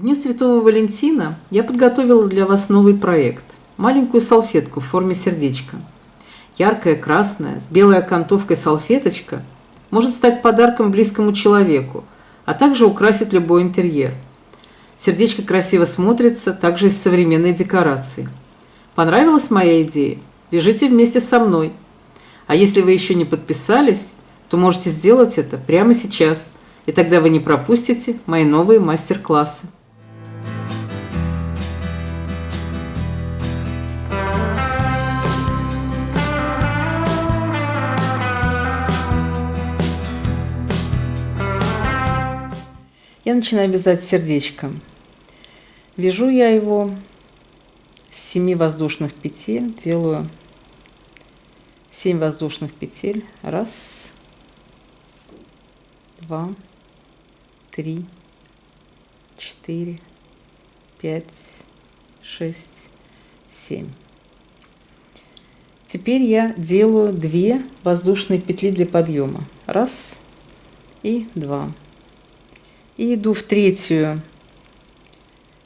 Дню Святого Валентина я подготовила для вас новый проект – маленькую салфетку в форме сердечка. Яркая красная, с белой окантовкой салфеточка может стать подарком близкому человеку, а также украсить любой интерьер. Сердечко красиво смотрится также из современной декорации. Понравилась моя идея? Вяжите вместе со мной. А если вы еще не подписались, то можете сделать это прямо сейчас, и тогда вы не пропустите мои новые мастер-классы. Я начинаю вязать сердечко. Вяжу я его с 7 воздушных петель, делаю 7 воздушных петель. Раз, два, 3, 4, 5, 6, 7. Теперь я делаю 2 воздушные петли для подъема. Раз и 2. И иду в третью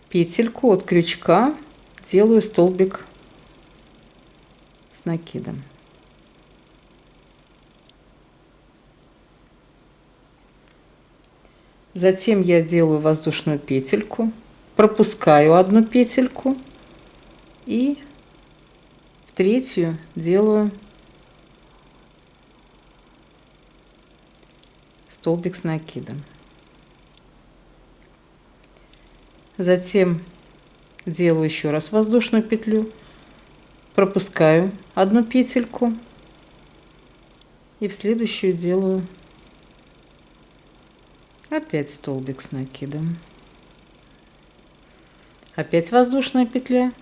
петельку от крючка, делаю столбик с накидом. Затем я делаю воздушную петельку, пропускаю одну петельку и в третью делаю столбик с накидом. Затем делаю еще раз воздушную петлю, пропускаю одну петельку и в следующую делаю опять столбик с накидом. Опять воздушная петля,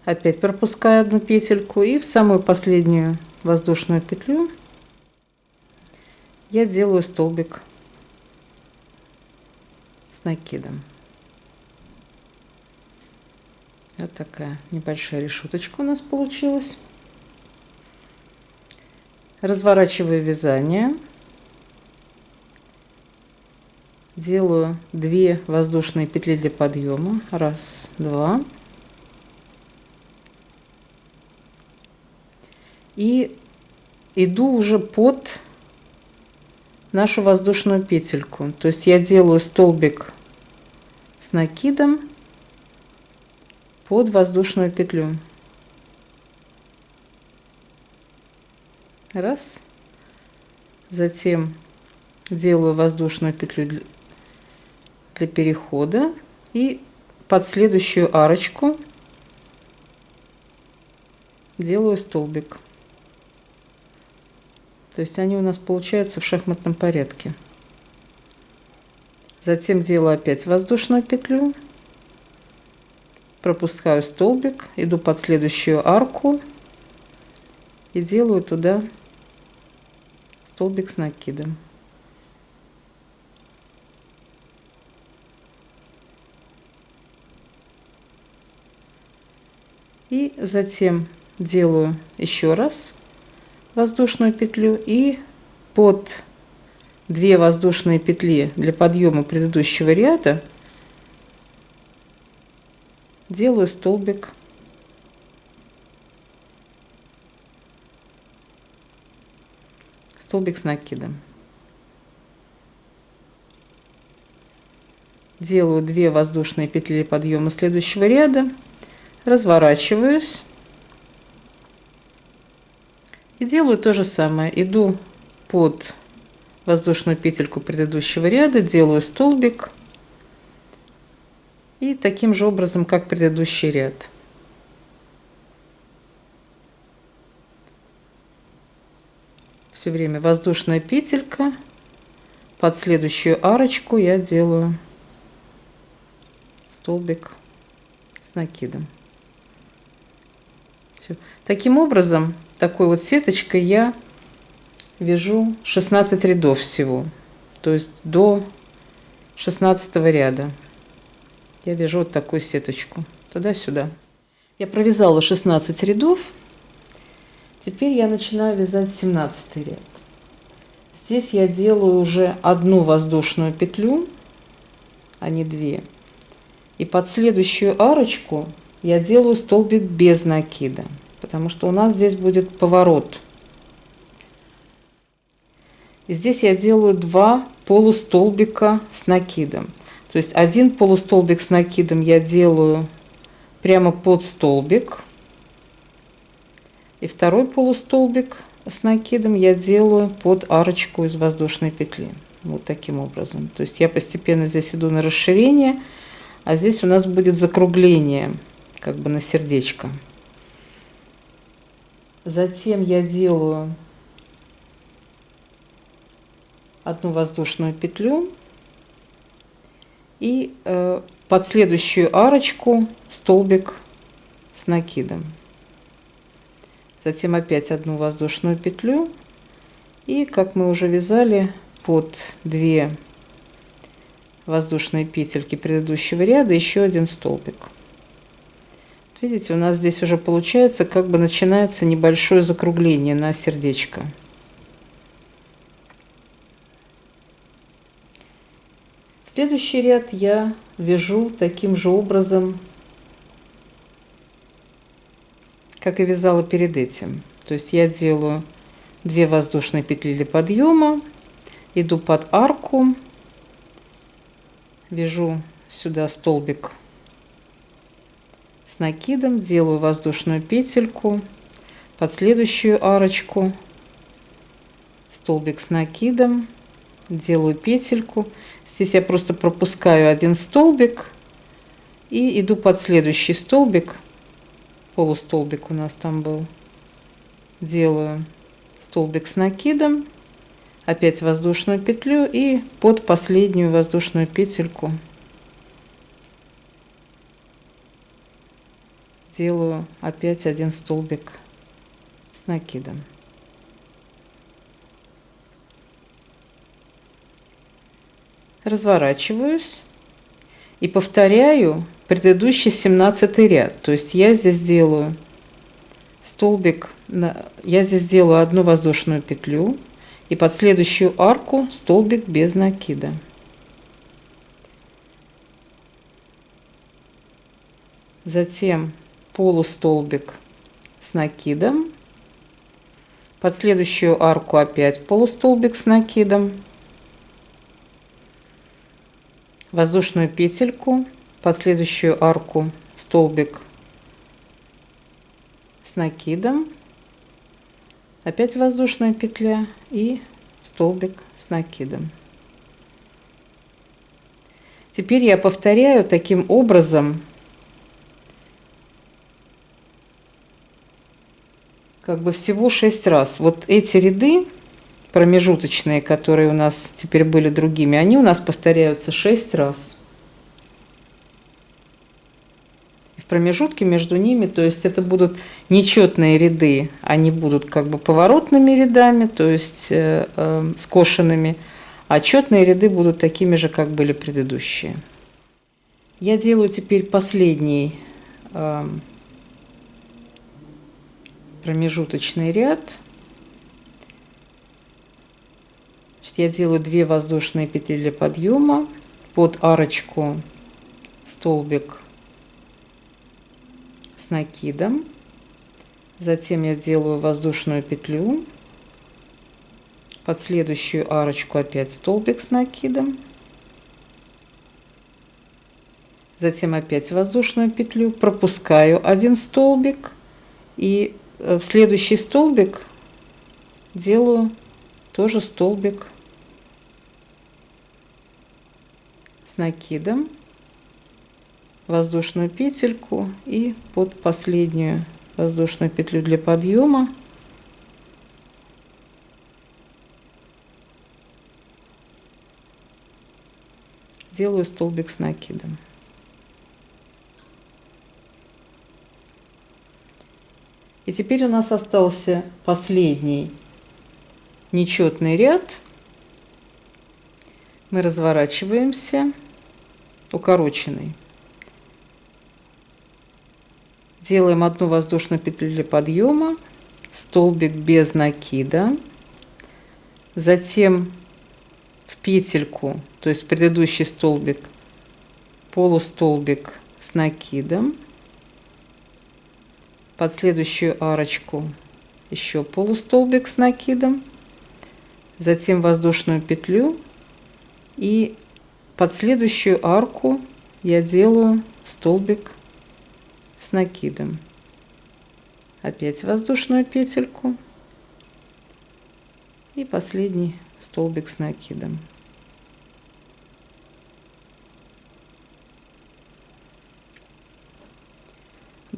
опять пропускаю одну петельку и в самую последнюю воздушную петлю я делаю столбик с накидом. Вот такая небольшая решеточка у нас получилась. Разворачиваю вязание. Делаю 2 воздушные петли для подъема. Раз, два. И иду уже под нашу воздушную петельку. То есть я делаю столбик с накидом под воздушную петлю. Раз. Затем делаю воздушную петлю для перехода и под следующую арочку делаю столбик. То есть они у нас получаются в шахматном порядке. Затем делаю опять воздушную петлю, пропускаю столбик, иду под следующую арку и делаю туда столбик с накидом. И затем делаю еще раз воздушную петлю и под 2 воздушные петли для подъема предыдущего ряда делаю столбик с накидом. Делаю 2 воздушные петли подъема следующего ряда, разворачиваюсь и делаю то же самое. Иду под воздушную петельку предыдущего ряда, делаю столбик и таким же образом, как предыдущий ряд. Все время воздушная петелька, под следующую арочку я делаю столбик с накидом. Все. Таким образом, такой вот сеточкой я вяжу 16 рядов всего, то есть до 16 ряда. Я вяжу вот такую сеточку туда-сюда. Я провязала 16 рядов. Теперь я начинаю вязать 17 ряд. Здесь я делаю уже одну воздушную петлю, а не 2. И под следующую арочку я делаю столбик без накида, потому что у нас здесь будет поворот. И здесь я делаю 2 полустолбика с накидом. То есть один полустолбик с накидом я делаю прямо под столбик. И второй полустолбик с накидом я делаю под арочку из воздушной петли. Вот таким образом. То есть я постепенно здесь иду на расширение, а здесь у нас будет закругление, как бы на сердечко. Затем я делаю одну воздушную петлю и под следующую арочку столбик с накидом. Затем опять одну воздушную петлю и, как мы уже вязали, под 2 воздушные петельки предыдущего ряда еще один столбик. Видите, у нас здесь уже получается, как бы начинается небольшое закругление на сердечко. Следующий ряд я вяжу таким же образом, как и вязала перед этим. То есть я делаю 2 воздушные петли для подъема, иду под арку, вяжу сюда столбик с накидом, делаю воздушную петельку, под следующую арочку столбик с накидом, делаю петельку. Здесь я просто пропускаю один столбик и иду под следующий столбик, полустолбик у нас там был, делаю столбик с накидом, опять воздушную петлю и под последнюю воздушную петельку делаю опять один столбик с накидом. Разворачиваюсь и повторяю предыдущий 17 ряд. То есть я здесь делаю столбик, я здесь делаю одну воздушную петлю и под следующую арку столбик без накида. Затем полустолбик с накидом, под следующую арку опять полустолбик с накидом, воздушную петельку, под следующую арку столбик с накидом, опять воздушная петля и столбик с накидом. Теперь я повторяю таким образом как бы всего 6 раз. Вот эти ряды промежуточные, которые у нас теперь были другими, они у нас повторяются 6 раз. В промежутке между ними, то есть это будут нечетные ряды, они будут как бы поворотными рядами, то есть скошенными, а четные ряды будут такими же, как были предыдущие. Я делаю теперь последний промежуточный ряд. Я делаю 2 воздушные петли для подъема, под арочку столбик с накидом, затем я делаю воздушную петлю, под следующую арочку опять столбик с накидом, затем опять воздушную петлю, пропускаю один столбик и в следующий столбик делаю тоже столбик с накидом, воздушную петельку и под последнюю воздушную петлю для подъема делаю столбик с накидом. И теперь у нас остался последний нечетный ряд. Мы разворачиваемся, укороченный. Делаем одну воздушную петлю для подъема, столбик без накида, затем в петельку, то есть предыдущий столбик полустолбик с накидом, под следующую арочку еще полустолбик с накидом, затем воздушную петлю, и под следующую арку я делаю столбик с накидом. Опять воздушную петельку и последний столбик с накидом.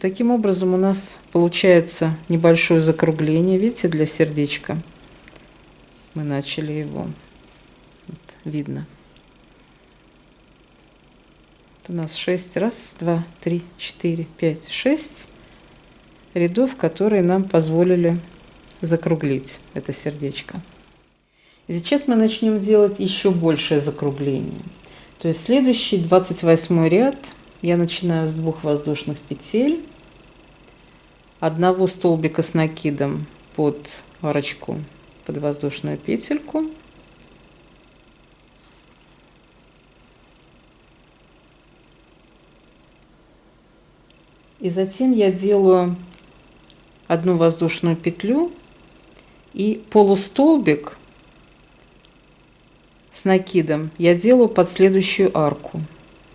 Таким образом у нас получается небольшое закругление, видите, для сердечка. Мы начали его, вот, видно. У нас 6, раз, 2, 3, 4, 5, 6 рядов, которые нам позволили закруглить это сердечко. И сейчас мы начнем делать еще большее закругление. То есть следующий 28 ряд я начинаю с 2 воздушных петель, одного столбика с накидом под арочку, под воздушную петельку, и затем я делаю одну воздушную петлю и полустолбик с накидом я делаю под следующую арку.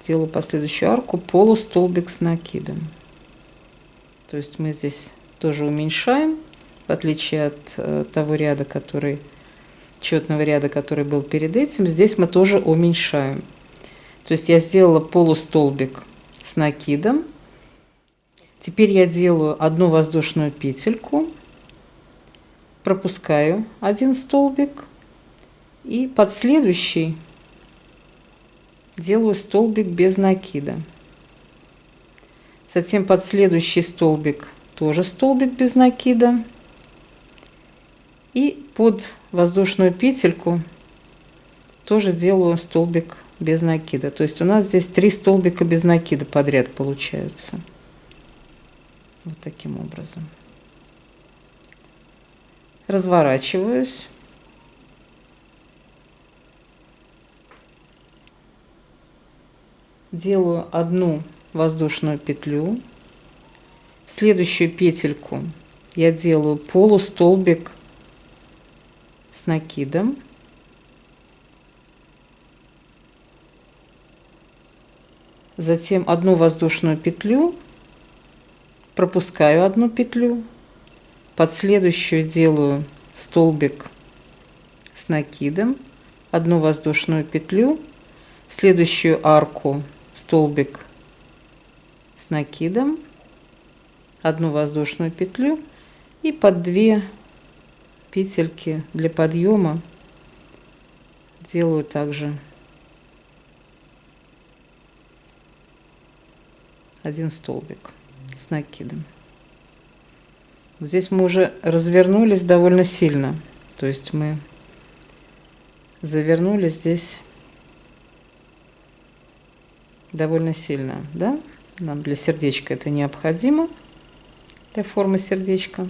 Делаю под следующую арку полустолбик с накидом. То есть мы здесь тоже уменьшаем, в отличие от того ряда, четного ряда, который был перед этим. Здесь мы тоже уменьшаем. То есть я сделала полустолбик с накидом. Теперь я делаю одну воздушную петельку, пропускаю один столбик и под следующий делаю столбик без накида. Затем под следующий столбик тоже столбик без накида. И под воздушную петельку тоже делаю столбик без накида. То есть у нас здесь 3 столбика без накида подряд получаются. Вот таким образом. Разворачиваюсь. Делаю одну воздушную петлю. В следующую петельку я делаю полустолбик с накидом. Затем одну воздушную петлю, пропускаю одну петлю, под следующую делаю столбик с накидом, одну воздушную петлю, в следующую арку столбик с накидом, одну воздушную петлю и под 2 петельки для подъема делаю также один столбик с накидом. Здесь мы уже развернулись довольно сильно, то есть мы завернули здесь довольно сильно, да? Нам для сердечка это необходимо, для формы сердечка.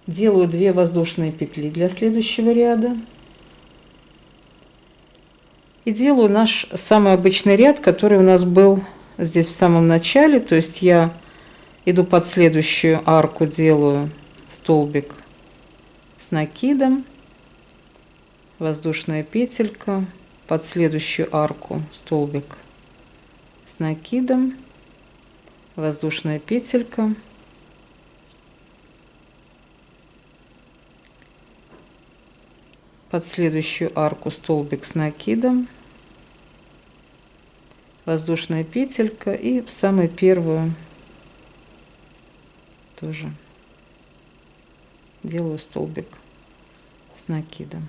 Делаю 2 воздушные петли для следующего ряда. И делаю наш самый обычный ряд, который у нас был здесь в самом начале. То есть я иду под следующую арку, делаю столбик с накидом, воздушная петелька, под следующую арку столбик с накидом, воздушная петелька, под следующую арку столбик с накидом, воздушная петелька и в самую первую тоже делаю столбик с накидом.